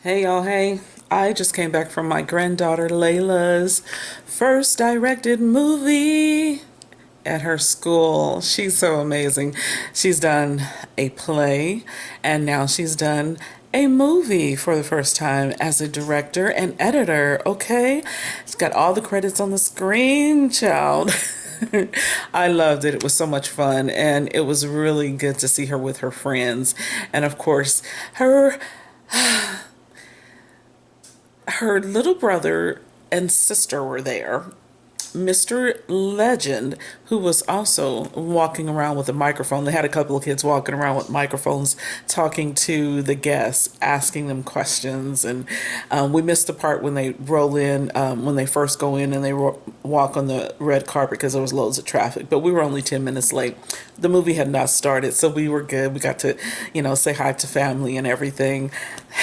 Hey y'all, hey. I just came back from my granddaughter Layla's first directed movie at her school. She's so amazing. She's done a play and now she's done a movie for the first time as a director and editor, okay? She's got all the credits on the screen, child. I loved it. It was so much fun, and it was really good to see her with her friends. And of course, her her little brother and sister were there. Mr. Legend, who was also walking around with a microphone. They had a couple of kids walking around with microphones, talking to the guests, asking them questions. And we missed the part when they roll in, when they first go in and they walk on the red carpet because there was loads of traffic. But we were only 10 minutes late. The movie had not started, so we were good. We got to, say hi to family and everything.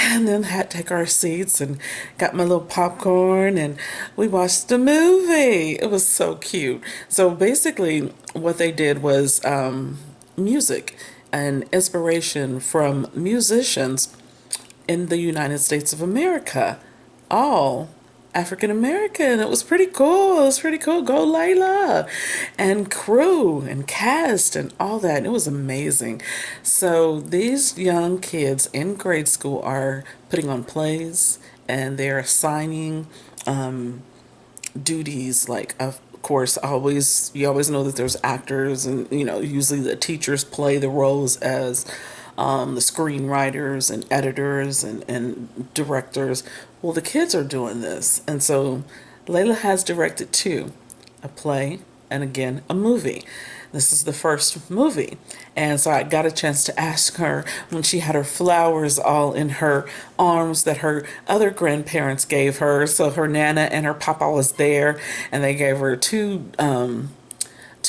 And then had to take our seats and got my little popcorn and we watched the movie. It was so cute. So basically, what they did was music and inspiration from musicians in the United States of America, all African American. It was pretty cool. It was pretty cool. Go Layla and crew and cast and all that. And it was amazing. So these young kids in grade school are putting on plays and they're assigning duties, like of course always you always know that there's actors, and usually the teachers play the roles as the screenwriters and editors and directors. Well, the kids are doing this, and so Layla has directed two, a play and again a movie. This is the first movie. And so I got a chance to ask her when she had her flowers all in her arms that her other grandparents gave her. So her nana and her papa was there, and they gave her two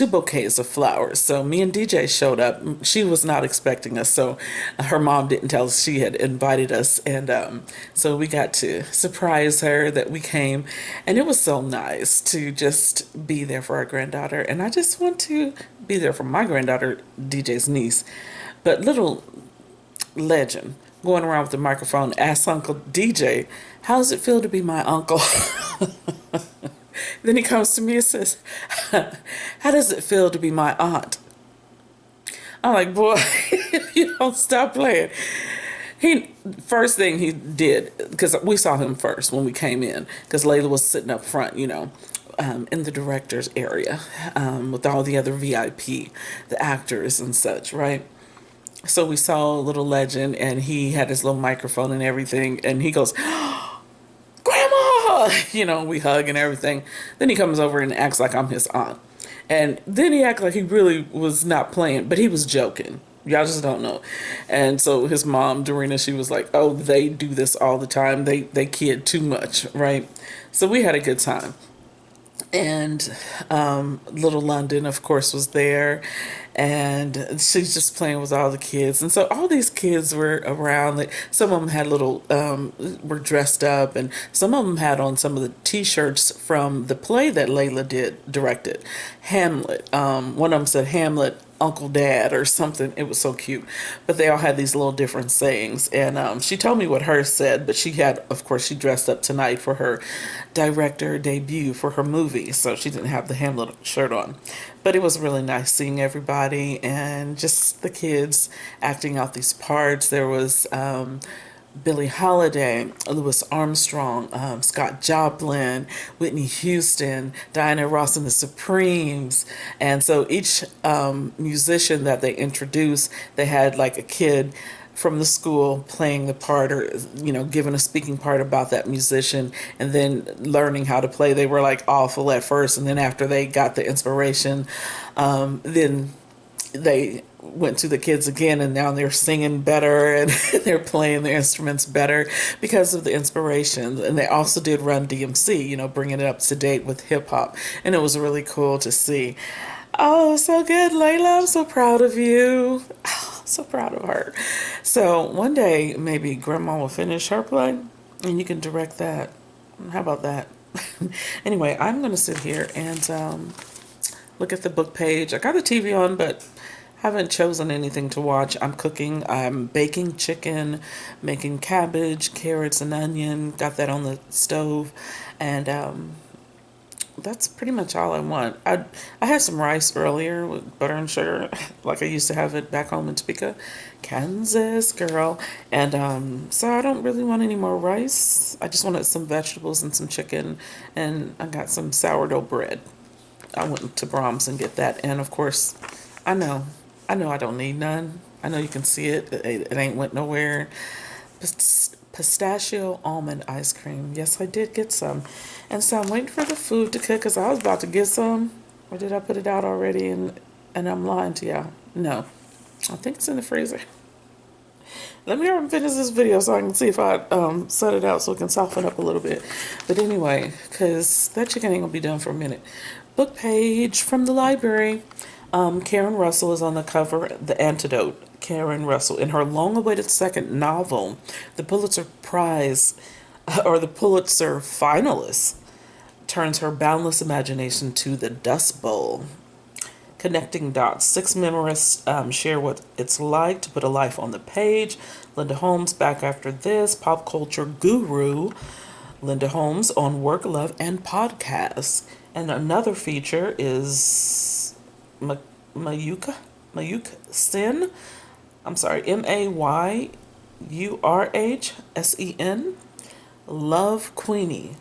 bouquets of flowers. So me and DJ showed up. She was not expecting us, so her mom didn't tell us she had invited us, and so we got to surprise her that we came, and it was so nice to just be there for our granddaughter. And I just want to be there for my granddaughter, DJ's niece. But little Legend going around with the microphone asked Uncle DJ, "How does it feel to be my uncle?" Then he comes to me and says, "How does it feel to be my aunt?" I'm like, boy, you don't stop playing. He first thing he did, because we saw him first when we came in, because Layla was sitting up front, in the director's area, with all the other VIP, the actors and such, right? So we saw Little Legend, and he had his little microphone and everything, and he goes, "Grandma!" We hug and everything. Then he comes over and acts like I'm his aunt. And then he acted like he really was not playing, but he was joking. Y'all just don't know. And so his mom, Dorina, she was like, "Oh, they do this all the time. They kid too much," right? So we had a good time. And little London, of course, was there, and she's just playing with all the kids. And so all these kids were around. Like, some of them had little were dressed up, and some of them had on some of the T-shirts from the play that Layla directed, Hamlet. One of them said Hamlet, Uncle Dad, or something. It was so cute. But they all had these little different sayings. And she told me what hers said, but she had, of course, she dressed up tonight for her director debut for her movie. So she didn't have the Hamlet shirt on. But it was really nice seeing everybody and just the kids acting out these parts. There was Billie Holiday, Louis Armstrong, Scott Joplin, Whitney Houston, Diana Ross and the Supremes. And so each musician that they introduced, they had like a kid from the school playing the part, or giving a speaking part about that musician, and then learning how to play. They were like awful at first, and then after they got the inspiration, then they went to the kids again, and now they're singing better and they're playing their instruments better because of the inspiration. And they also did Run DMC, bringing it up to date with hip hop, and it was really cool to see. Oh, so good, Layla. I'm so proud of you. Oh, so proud of her. So one day maybe Grandma will finish her play and you can direct that. How about that? Anyway, I'm gonna sit here and look at the book page. I got the TV on, but haven't chosen anything to watch. I'm cooking. I'm baking chicken, making cabbage, carrots, and onion. Got that on the stove, and that's pretty much all I want. I had some rice earlier with butter and sugar, like I used to have it back home in Topeka, Kansas, girl. And so I don't really want any more rice. I just wanted some vegetables and some chicken, and I got some sourdough bread. I went to Brahms and get that, and of course, I know, I don't need none. I know you can see it. It ain't went nowhere. Pistachio almond ice cream. Yes, I did get some. And so I'm waiting for the food to cook because I was about to get some. Or did I put it out already and I'm lying to y'all? No. I think it's in the freezer. Let me finish this video so I can see if I set it out so it can soften up a little bit. But anyway, because that chicken ain't going to be done for a minute. Book page from the library. Karen Russell is on the cover, The Antidote. Karen Russell, in her long-awaited second novel, the Pulitzer Prize, or the Pulitzer finalist, turns her boundless imagination to the Dust Bowl. Connecting dots. Six memoirists share what it's like to put a life on the page. Linda Holmes back after this. Pop culture guru Linda Holmes on work, love, and podcasts. And another feature is Mayukh Sen. I'm sorry, Mayurhsen. Love Queenie.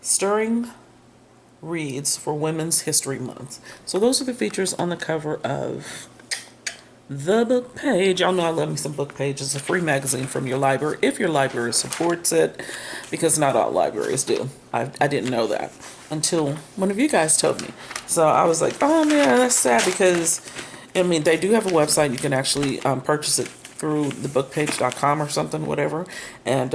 Stirring reads for Women's History Month. So those are the features on the cover of the book page. Y'all know I love me some book pages. A free magazine from your library if your library supports it, because not all libraries do. I didn't know that until one of you guys told me. So I was like, oh man, that's sad, because I mean, they do have a website. You can actually purchase it through thebookpage.com or something, whatever. And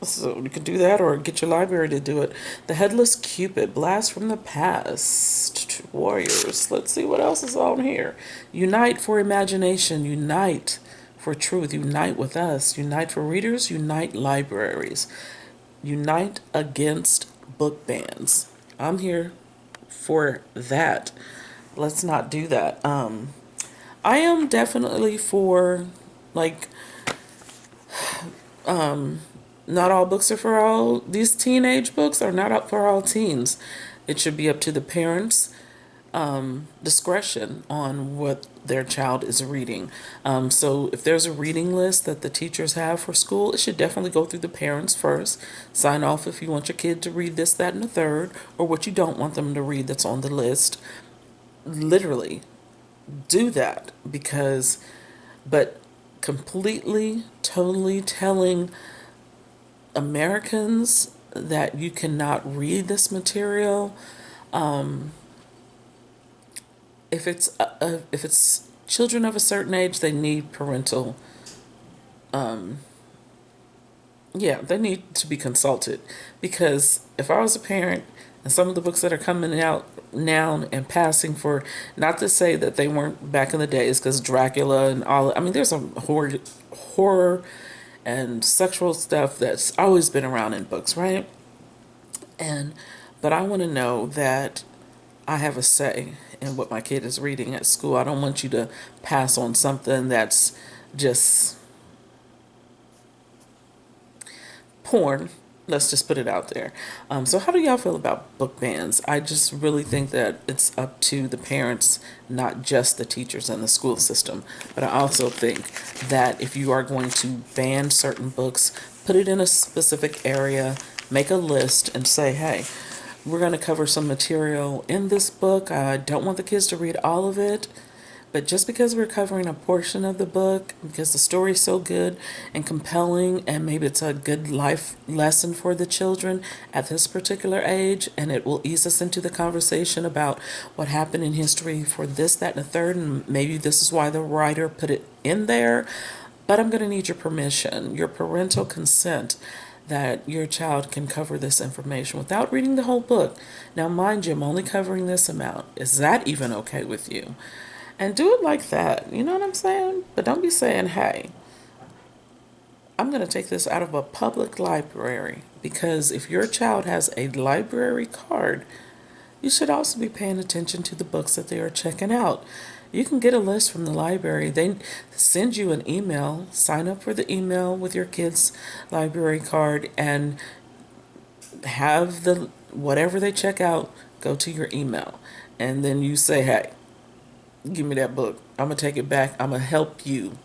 so you can do that or get your library to do it. The Headless Cupid, Blast from the Past, Warriors. Let's see what else is on here. Unite for Imagination, Unite for Truth, Unite with Us, Unite for Readers, Unite Libraries, Unite Against Book Bans. I'm here for that. Let's not do that. I am definitely for, like, not all books are for all. These teenage books are not up for all teens. It should be up to the parents' discretion on what their child is reading. So if there's a reading list that the teachers have for school, it should definitely go through the parents first. Sign off if you want your kid to read this, that, and the third, or what you don't want them to read that's on the list. Literally do that, but completely, totally telling Americans that you cannot read this material. If it's children of a certain age, they need parental. They need to be consulted, because if I was a parent and some of the books that are coming out now and passing for, not to say that they weren't back in the days, because Dracula and all, I mean, there's some horror and sexual stuff that's always been around in books, right? But I want to know that I have a say in what my kid is reading at school. I don't want you to pass on something that's just porn. Let's just put it out there. So how do y'all feel about book bans? I just really think that it's up to the parents, not just the teachers and the school system. But I also think that if you are going to ban certain books, put it in a specific area, make a list, and say, hey, we're going to cover some material in this book. I don't want the kids to read all of it, but just because we're covering a portion of the book, because the story is so good and compelling, and maybe it's a good life lesson for the children at this particular age, and it will ease us into the conversation about what happened in history for this, that, and the third, and maybe this is why the writer put it in there. But I'm going to need your permission, your parental consent, that your child can cover this information without reading the whole book. Now, mind you, I'm only covering this amount. Is that even okay with you? And do it like that. You know what I'm saying? But don't be saying, hey, I'm going to take this out of a public library. Because if your child has a library card, you should also be paying attention to the books that they are checking out. You can get a list from the library. They send you an email, sign up for the email with your kid's library card, and have the whatever they check out go to your email. And then you say, hey, give me that book. I'm going to take it back. I'm going to help you.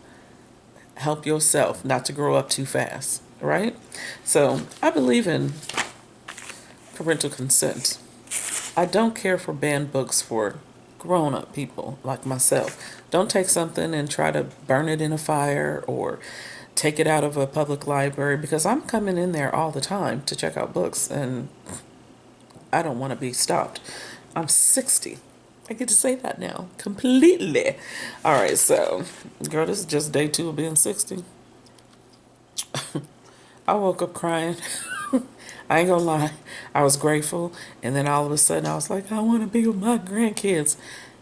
Help yourself not to grow up too fast, right? So I believe in parental consent. I don't care for banned books for grown-up people like myself. Don't take something and try to burn it in a fire or take it out of a public library, because I'm coming in there all the time to check out books and I don't want to be stopped. I'm 60. I get to say that now. Completely. All right, so, girl, this is just day 2 of being 60. I woke up crying. I ain't gonna lie. I was grateful. And then all of a sudden I was like, I want to be with my grandkids.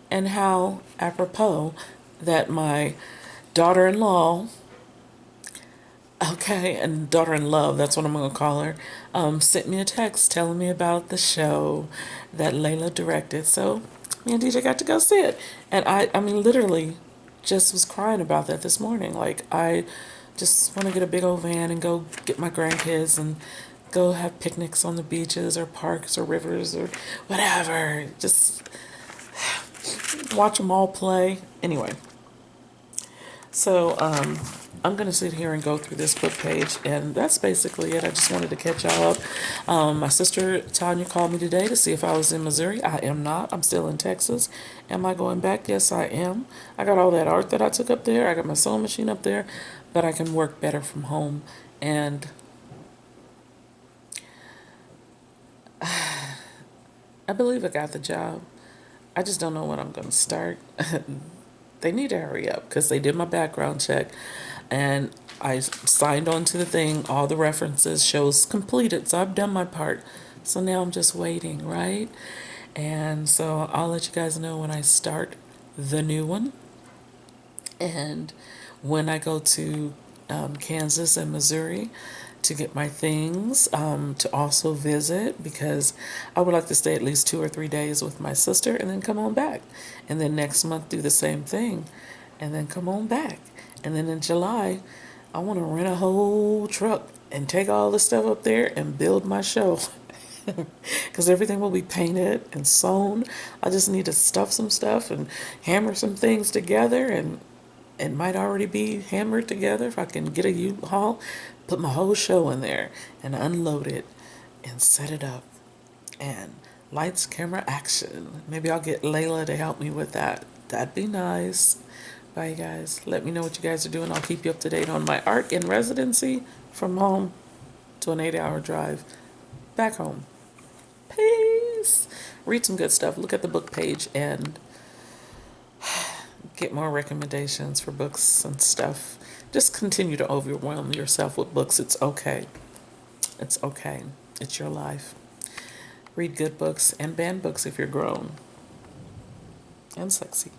And how apropos that my daughter-in-law, okay, and daughter-in-law, that's what I'm going to call her, sent me a text telling me about the show that Layla directed. So me and DJ got to go see it. And I mean, literally just was crying about that this morning. Like, I just want to get a big old van and go get my grandkids and go have picnics on the beaches or parks or rivers or whatever. Just watch them all play. Anyway, so I'm going to sit here and go through this book page, and that's basically it. I just wanted to catch y'all up. My sister Tanya called me today to see if I was in Missouri. I am not. I'm still in Texas. Am I going back? Yes, I am. I got all that art that I took up there. I got my sewing machine up there, but I can work better from home. And I believe I got the job. I just don't know when I'm going to start. They need to hurry up because they did my background check and I signed on to the thing. All the references shows completed. So I've done my part. So now I'm just waiting, right? And so I'll let you guys know when I start the new one. And when I go to Kansas and Missouri to get my things, to also visit, because I would like to stay at least 2 or 3 days with my sister and then come on back. And then next month do the same thing and then come on back. And then in July, I want to rent a whole truck and take all the stuff up there and build my show. Because everything will be painted and sewn. I just need to stuff some stuff and hammer some things together, and it might already be hammered together. If I can get a U-Haul, put my whole show in there and unload it and set it up. And lights, camera, action. Maybe I'll get Layla to help me with that. That'd be nice. Bye, guys. Let me know what you guys are doing. I'll keep you up to date on my art in residency from home to an 8-hour drive back home. Peace. Read some good stuff. Look at the book page and get more recommendations for books and stuff. Just continue to overwhelm yourself with books. It's okay. It's okay. It's your life. Read good books and banned books if you're grown and sexy.